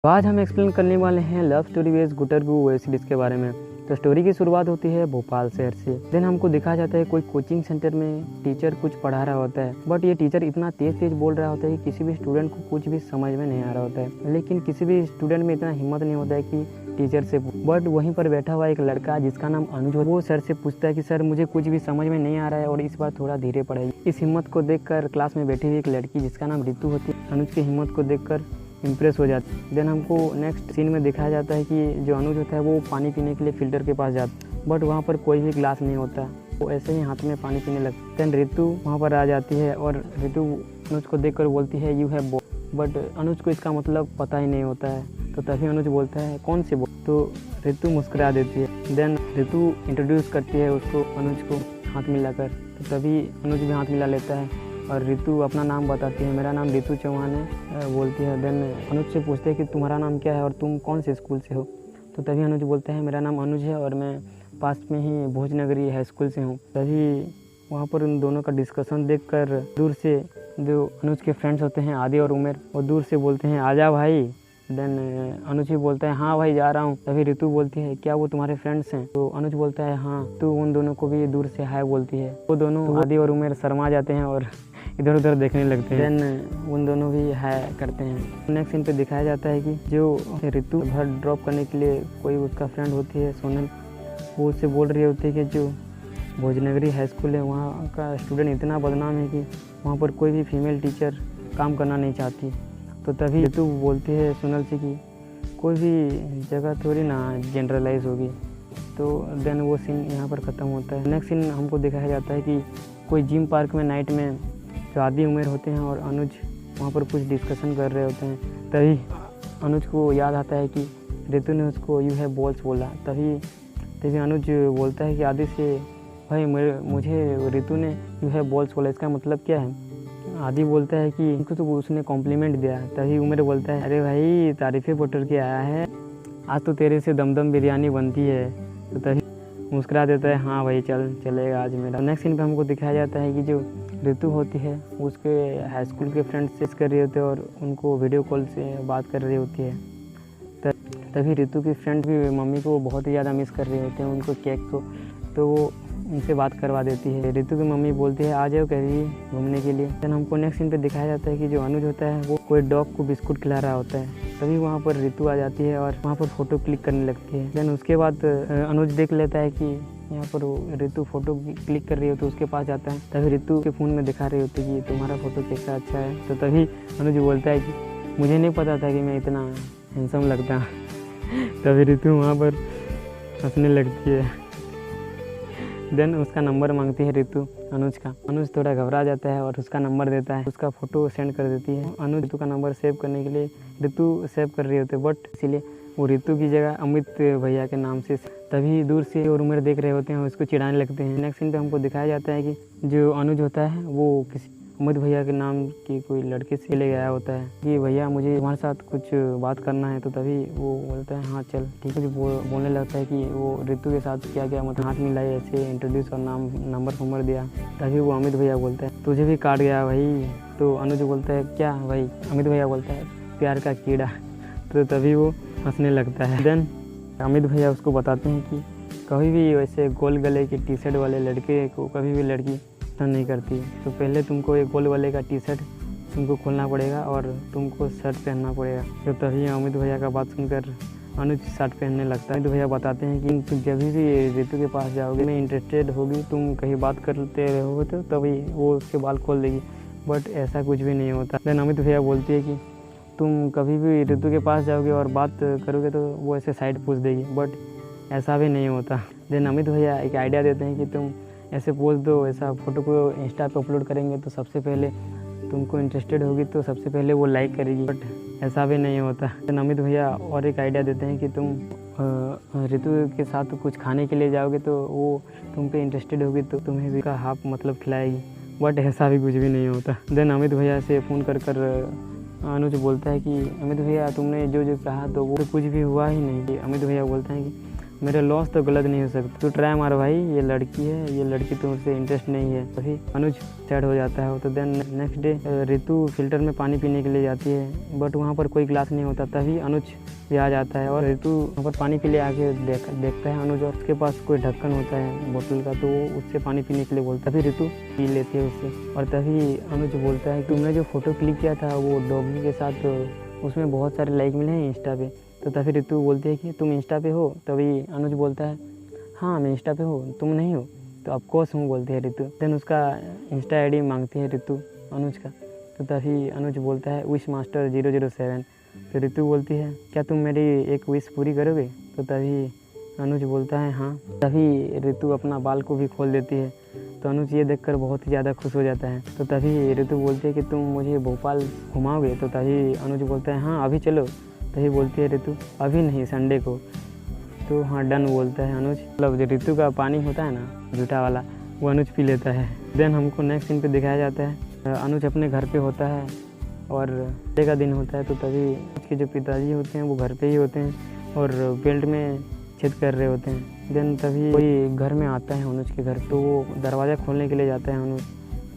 तो आज हम एक्सप्लेन करने वाले हैं love story based Gutargu web series के बारे में। तो स्टोरी की शुरुआत होती है भोपाल शहर से। देन हमको दिखाया जाता है कोई कोचिंग सेंटर में टीचर कुछ पढ़ा रहा होता है, बट ये टीचर इतना तेज़ बोल रहा होता है कि किसी भी स्टूडेंट को कुछ भी समझ में नहीं आ रहा होता है। लेकिन किसी भी स्टूडेंट में इतना हिम्मत नहीं होता है कि टीचर से, बट वहीं पर बैठा हुआ एक लड़का जिसका नाम अनुज है, वो सर से पूछता है कि सर मुझे कुछ भी समझ में नहीं आ रहा है और इस बार थोड़ा धीरे पढ़ाइए। इस हिम्मत को देखकर क्लास में बैठी हुई एक लड़की जिसका नाम रितु होती है, अनुज की हिम्मत को देखकर इम्प्रेस हो जाती है। देन हमको नेक्स्ट सीन में दिखाया जाता है कि जो अनुज होता है वो पानी पीने के लिए फ़िल्टर के पास जाता है, बट वहाँ पर कोई भी ग्लास नहीं होता, वो ऐसे ही हाथ में पानी पीने लगता है। देन रितु वहाँ पर आ जाती है और रितु अनुज को देखकर बोलती है यू हैव बॉल, बट अनुज को इसका मतलब पता ही नहीं होता है। तो तभी अनुज बोलता है कौन सी बॉल, तो रितु मुस्कुरा देती है। देन रितु इंट्रोड्यूस करती है उसको, अनुज को हाथ मिलाकर, तो तभी अनुज भी हाथ मिला लेता है और रितु अपना नाम बताती है, मेरा नाम रितु चौहान है बोलती है। देन अनुज से पूछते हैं कि तुम्हारा नाम क्या है और तुम कौन से स्कूल से हो, तो तभी अनुज बोलता है मेरा नाम अनुज है और मैं पास में ही भोजनगरी हाई स्कूल से हूँ। तभी वहाँ पर उन दोनों का डिस्कशन देखकर दूर से जो अनुज के फ्रेंड्स होते हैं आदि और उमेर, वो दूर से बोलते हैं आजा भाई। देन अनुज भी बोलता है हाँ भाई जा रहा हूँ। तभी रितु बोलती है क्या वो तुम्हारे फ्रेंड्स हैं, तो अनुज बोलता है हाँ। तो उन दोनों को भी दूर से हाय बोलती है। वो दोनों आदि और उमेर शर्मा जाते हैं और इधर उधर देखने लगते हैं। देन उन दोनों भी हाय करते हैं। नेक्स्ट सीन पे दिखाया जाता है कि जो रितु घर ड्रॉप करने के लिए कोई उसका फ्रेंड होती है सोनल, वो उससे बोल रही होती है कि जो भोजनगरी हाई स्कूल है वहाँ का स्टूडेंट इतना बदनाम है कि वहाँ पर कोई भी फीमेल टीचर काम करना नहीं चाहती। तो तभी रितु बोलती है सोनल से कि कोई भी जगह थोड़ी ना जनरलाइज होगी। तो देन वो सीन यहाँ पर ख़त्म होता है। नेक्स्ट सीन हमको दिखाया जाता है कि कोई जिम पार्क में नाइट में जो आदि उमेर होते हैं और अनुज वहाँ पर कुछ डिस्कशन कर रहे होते हैं। तभी अनुज को याद आता है कि रितु ने उसको यू हैव बॉल्स बोला। तभी अनुज बोलता है कि आदि से भाई मुझे रितु ने यू हैव बॉल्स बोला, इसका मतलब क्या है। आदि बोलता है कि उनको तो उसने कॉम्प्लीमेंट दिया। तभी उमेर बोलता है अरे भाई तारीफ़ें बटोर के आया है, आज तो तेरे से दमदम बिरयानी बनती है। तो तभी मुस्कुरा देता है हाँ भाई चलेगा आज मेरा। नेक्स्ट सीन पे हमको दिखाया जाता है कि जो रितु होती है उसके हाई स्कूल के फ्रेंड से कर रही होती है और उनको वीडियो कॉल से बात कर रही होती है। तभी रितु की फ्रेंड भी मम्मी को बहुत ही ज़्यादा मिस कर रहे होते हैं, उनको केक को, तो वो उनसे बात करवा देती है। रितु की मम्मी बोलती है आ जाओ कभी घूमने के लिए। देन हमको नेक्स्ट सीन पे दिखाया जाता है कि जो अनुज होता है वो कोई डॉग को बिस्कुट खिला रहा होता है। तभी वहाँ पर रितु आ जाती है और वहाँ पर फ़ोटो क्लिक करने लगती है। देन उसके बाद अनुज देख लेता है कि यहाँ पर रितु फ़ोटो क्लिक कर रही हो, तो उसके पास जाता है। तभी रितु के फ़ोन में दिखा रही होती है कि तुम्हारा फ़ोटो कैसा अच्छा है। तो तभी अनुज बोलता है कि मुझे नहीं पता था कि मैं इतना हैंडसम लगता। तभी रितु वहाँ पर हंसने लगती है। देन उसका नंबर मांगती है रितु अनुज का। अनुज थोड़ा घबरा जाता है और उसका नंबर देता है, उसका फ़ोटो सेंड कर देती है। अनुज रितु का नंबर सेव करने के लिए रितु सेव कर रही होती है, बट इसीलिए वो रितु की जगह अमित भैया के नाम से। तभी दूर से और उमेर देख रहे होते हैं, उसको चिढ़ाने लगते हैं। नेक्स्ट सीन पे हमको दिखाया जाता है कि जो अनुज होता है वो किसी अमित भैया के नाम की कोई लड़के से ले गया होता है कि भैया मुझे तुम्हारे साथ कुछ बात करना है। तो तभी वो बोलता है हाँ चल ठीक है। बोलने लगता है कि वो रितु के साथ क्या क्या मतलब हाथ मिलाई, ऐसे इंट्रोड्यूस और नंबर दिया। तभी वो अमित भैया बोलता है तुझे भी काट गया भाई। तो अनुज बोलता है क्या भाई, अमित भैया बोलता है प्यार का कीड़ा। तो तभी वो हंसने लगता है। देन अमित भैया उसको बताते हैं कि कभी भी वैसे गोल गले के टी शर्ट वाले लड़के को कभी भी लड़की पसंद नहीं करती। तो पहले तुमको एक गोल वाले का टी शर्ट तुमको खोलना पड़ेगा और तुमको शर्ट पहनना पड़ेगा। तो तभी अमित भैया का बात सुनकर अनुज शर्ट पहनने लगता है। अमित भैया बताते हैं कि तुम जब भी रितु के पास जाओगे मैं इंटरेस्टेड होगी, तुम कहीं बात करते रहोगे तो तभी वो उसके बाल खोल देगी, बट ऐसा कुछ भी नहीं होता। देन अमित भैया बोलती है कि तुम कभी भी रितु के पास जाओगे और बात करोगे तो वो ऐसे साइड पूछ देगी, बट ऐसा भी नहीं होता। देन अमित भैया एक आइडिया देते हैं कि तुम ऐसे पोज दो, ऐसा फ़ोटो को इंस्टा पे अपलोड करेंगे तो सबसे पहले तुमको इंटरेस्टेड होगी तो सबसे पहले वो लाइक करेगी, बट ऐसा भी नहीं होता। देन अमित भैया और एक आइडिया देते हैं कि तुम रितु के साथ कुछ खाने के लिए जाओगे तो वो तुम पे इंटरेस्टेड होगी तो तुम्हें भी का हाफ मतलब खिलाएगी, बट ऐसा भी कुछ भी नहीं होता। देन अमित भैया से फ़ोन कर अनुज बोलता है कि अमित भैया तुमने जो कहा तो वो कुछ भी हुआ ही नहीं। अमित भैया बोलते हैं कि मेरे लॉस तो गलत नहीं हो सकता, तू ट्राई मार भाई, ये लड़की है, ये लड़की तुमसे इंटरेस्ट नहीं है। तभी अनुज सैड हो जाता है। तो देन नेक्स्ट डे ऋतु फिल्टर में पानी पीने के लिए जाती है, बट वहाँ पर कोई ग्लास नहीं होता। तभी अनुज भी आ जाता है और ऋतु वहाँ पर पानी के लिए आके देखता है अनुज, और उसके पास कोई ढक्कन होता है बोतल का, तो वो उससे पानी पीने के लिए बोलता है। तभी ऋतु पी लेती है उससे। और तभी अनुज बोलता है तुमने जो फ़ोटो क्लिक किया था वो डॉगी के साथ, उसमें बहुत सारे लाइक मिले हैं इंस्टा पे। तो तभी ऋतु बोलती है कि तुम इंस्टा पे हो। तभी अनुज बोलता है हाँ मैं इंस्टा पे हूँ, तुम नहीं हो। तो ऑफकोर्स हूँ बोलती है ऋतु। देन उसका इंस्टा आईडी मांगती है ऋतु अनुज का। तो तभी अनुज बोलता है विश मास्टर 007। तो ऋतु बोलती है क्या तुम मेरी एक विश पूरी करोगे। तो तभी अनुज बोलता है हाँ। तभी ऋतु अपना बाल को भी खोल देती है। तो अनुज ये देखकर बहुत ही ज़्यादा खुश हो जाता है। तो तभी ऋतु बोलती है कि तुम मुझे भोपाल घुमाओगे। तो तभी अनुज बोलता है हाँ अभी चलो। तभी बोलती है ऋतु अभी नहीं, संडे को। तो हाँ डन बोलता है अनुज। मतलब जो ऋतु का पानी होता है ना जूठा वाला, वो अनुज पी लेता है। देन हमको नेक्स्ट सीन पे दिखाया जाता है अनुज अपने घर पे होता है और संडे का दिन होता है। तो तभी उसके जो पिताजी होते हैं वो घर पे ही होते हैं और बेल्ट में छेद कर रहे होते हैं। देन तभी कोई घर में आता है अनुज के घर। तो वो दरवाज़ा खोलने के लिए जाता है अनुज।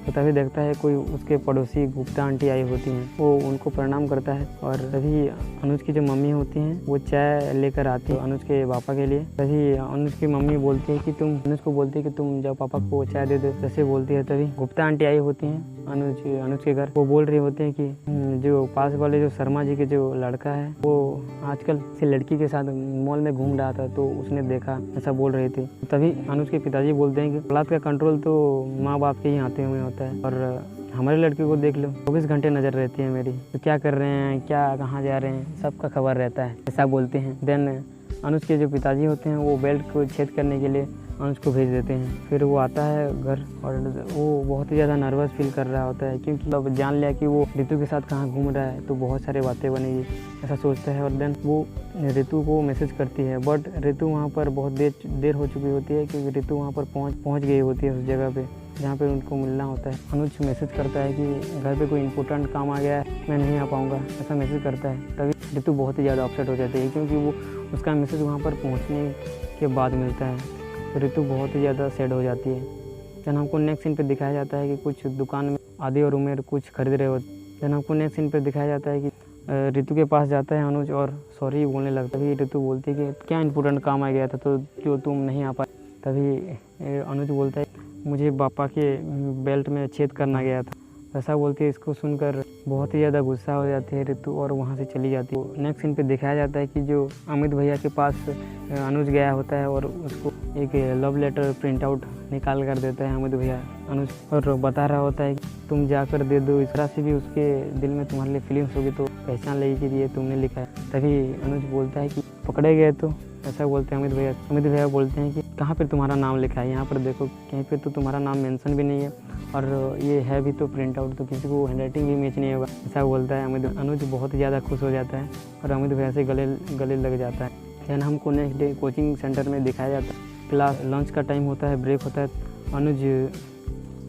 तो तभी देखता है कोई उसके पड़ोसी गुप्ता आंटी आई होती हैं। वो उनको प्रणाम करता है और तभी अनुज की जो मम्मी होती हैं वो चाय लेकर आती है अनुज के पापा के लिए। तभी अनुज की मम्मी बोलती है कि तुम अनुज को बोलती है कि तुम जाओ पापा को चाय दे दो, जैसे बोलती है। तभी गुप्ता आंटी आई होती हैं अनुज के घर। वो बोल रही होते हैं कि जो पास वाले जो शर्मा जी के जो लड़का है वो आजकल किसी लड़की के साथ मॉल में घूम रहा था, तो उसने देखा, ऐसा बोल रही थी। तभी अनुज के पिताजी बोलते हैं कि औलाद का कंट्रोल तो माँ बाप के ही हाथे में होता है, और हमारे लड़के को देख लो 24 घंटे नज़र रहती है मेरी, तो क्या कर रहे हैं, क्या कहाँ जा रहे हैं, सबका खबर रहता है, ऐसा बोलते हैं। देन अनुज के जो पिताजी होते हैं वो बेल्ट को छेद करने के लिए अनुज को भेज देते हैं। फिर वो आता है घर और वो बहुत ही ज़्यादा नर्वस फील कर रहा होता है, क्योंकि अब जान लिया कि वो ऋतु के साथ कहाँ घूम रहा है, तो बहुत सारी बातें बनेगी, ऐसा सोचता है। और देन वो ऋतु को मैसेज करती है, बट ऋतु वहाँ पर बहुत देर हो चुकी होती है, क्योंकि ऋतु वहाँ पर पहुँच गई होती है उस जगह पे जहाँ पे उनको मिलना होता है। अनुज मैसेज करता है कि घर पे कोई इंपॉर्टेंट काम आ गया है, मैं नहीं आ पाऊँगा, ऐसा मैसेज करता है। तभी ऋतु बहुत ही ज़्यादा अपसेट हो जाती है, क्योंकि वो उसका मैसेज वहाँ पर पहुँचने के बाद मिलता है। तो ऋतु बहुत ही ज़्यादा सैड हो जाती है। जब हमको नेक्स्ट सीन पे दिखाया जाता है कि कुछ दुकान में आदि और उमेर कुछ खरीद रहे होते। जब हमको नेक्स्ट सीन पे दिखाया जाता है कि ऋतु के पास जाता है अनुज और सॉरी बोलने लगता है। तभी ऋतु बोलती है कि क्या इंपॉर्टेंट काम आ गया था तो जो तुम नहीं आ पाए। तभी अनुज बोलता है मुझे पापा के बेल्ट में छेद करना गया था, ऐसा बोलती है। इसको सुनकर बहुत ही ज़्यादा गुस्सा हो जाती है ऋतु और वहाँ से चली जाती है। नेक्स्ट सीन पे दिखाया जाता है कि जो अमित भैया के पास अनुज गया होता है और उसको एक लव लेटर प्रिंट आउट निकाल कर देता है अमित भैया अनुज, और बता रहा होता है कि तुम जाकर दे दो, इस तरह से भी उसके दिल में तुम्हारे लिए फीलिंग्स होगी तो पहचान लेगी कि ये तुमने लिखा है। तभी अनुज बोलता है कि पकड़े गए तो, ऐसा बोलते हैं अमित भैया। अमित भैया बोलते हैं कि कहाँ पर तुम्हारा नाम लिखा है, यहाँ पर देखो कहीं पर तो तुम्हारा नाम मेंशन भी नहीं है, और ये है भी तो प्रिंट आउट, तो किसी को हैंडराइटिंग भी मैच नहीं होगा, ऐसा बोलता है अमित। अनुज बहुत ज़्यादा खुश हो जाता है और अमित भैया से गले लग जाता है। फिर हमको नेक्स्ट डे कोचिंग सेंटर में दिखाया जाता है। क्लास लंच का टाइम होता है, ब्रेक होता है। अनुज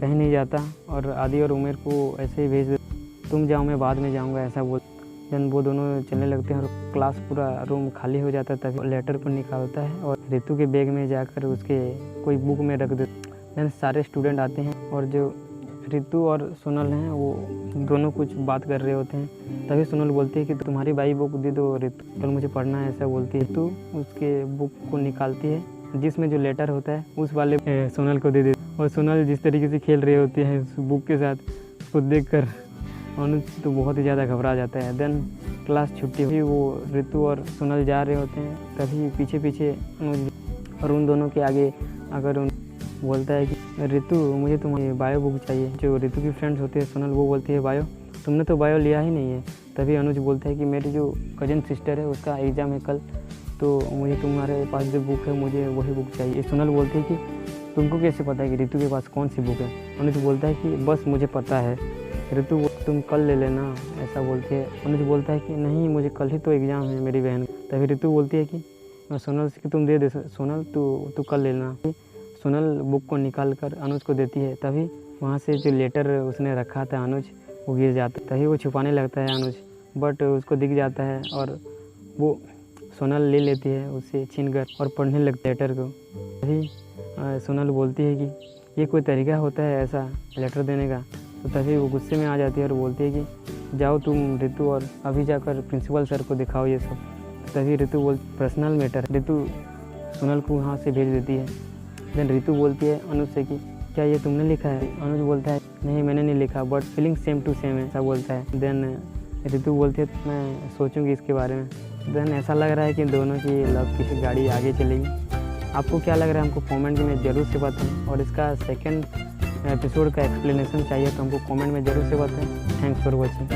कहीं नहीं जाता और आदि और उमेर को ऐसे ही भेज दे, तुम जाओ मैं बाद में जाऊँगा, ऐसा बोल। जन वो दोनों चलने लगते हैं और क्लास पूरा रूम खाली हो जाता है। तभी लेटर को निकालता है और ऋतु के बैग में जाकर उसके कोई बुक में रख देता है। देन सारे स्टूडेंट आते हैं और जो ऋतु और सोनल हैं वो दोनों कुछ बात कर रहे होते हैं। तभी सोनल बोलती है कि तुम्हारी बाई बुक दे दो ऋतु, कल मुझे पढ़ना है, ऐसा बोलती है। ऋतु उसके बुक को निकालती है, जिसमें जो लेटर होता है उस वाले सोनल को दे देती है। और सोनल जिस तरीके से खेल रही होती है उस बुक के साथ, उसको देखकर अनुज तो बहुत ही ज़्यादा घबरा जाता है। देन क्लास छुट्टी हुई, वो ऋतु और सोनल जा रहे होते हैं। तभी पीछे पीछे अनुज और उन दोनों के आगे अगर बोलता है कि ऋतु मुझे तुम्हारी बायो बुक चाहिए। जो ऋतु की फ्रेंड्स होते हैं सोनल, वो बोलती है बायो, तुमने तो बायो लिया ही नहीं है। तभी अनुज बोलता है कि मेरी जो कज़न सिस्टर है उसका एग्ज़ाम है कल, तो मुझे तुम्हारे पास जो बुक है मुझे वही बुक चाहिए। सोनल बोलती है कि तुमको कैसे पता है कि ऋतु के पास कौन सी बुक है। अनुज बोलता है कि बस मुझे पता है। ऋतु तुम कल ले लेना, ऐसा बोलती है। अनुज बोलता है कि नहीं मुझे कल ही तो एग्ज़ाम है मेरी बहन। तभी ऋतु बोलती है कि सोनल से कि तुम दे सोनल, तू कल ले लेना। सोनल बुक को निकाल कर अनुज को देती है। तभी वहाँ से जो लेटर उसने रखा था अनुज, वो गिर जाता है। तभी वो छुपाने लगता है अनुज, बट उसको दिख जाता है और वो सोनल ले लेती है उसे छीनकर और पढ़ने लगती है लेटर को। तभी सोनल बोलती है कि ये कोई तरीका होता है ऐसा लेटर देने का। तो तभी वो गुस्से में आ जाती है और बोलती है कि जाओ तुम ऋतु और अभी जाकर प्रिंसिपल सर को दिखाओ ये सब। तभी ऋतु पर्सनल मैटर, ऋतु सोनल को वहाँ से भेज देती है। देन ऋतु बोलती है अनुज से कि क्या ये तुमने लिखा है? अनुज बोलता है नहीं मैंने नहीं लिखा, but feeling same to same है, ऐसा बोलता है। देन ऋतु बोलती है मैं सोचूंगी इसके बारे में। देन ऐसा लग रहा है कि दोनों की लव की गाड़ी आगे चलेगी। आपको क्या लग रहा है हमको कमेंट में ज़रूर से बताएं, और इसका सेकंड एपिसोड का एक्सप्लेनेशन चाहिए तो हमको कमेंट में ज़रूर से बताएं। Thanks for watching.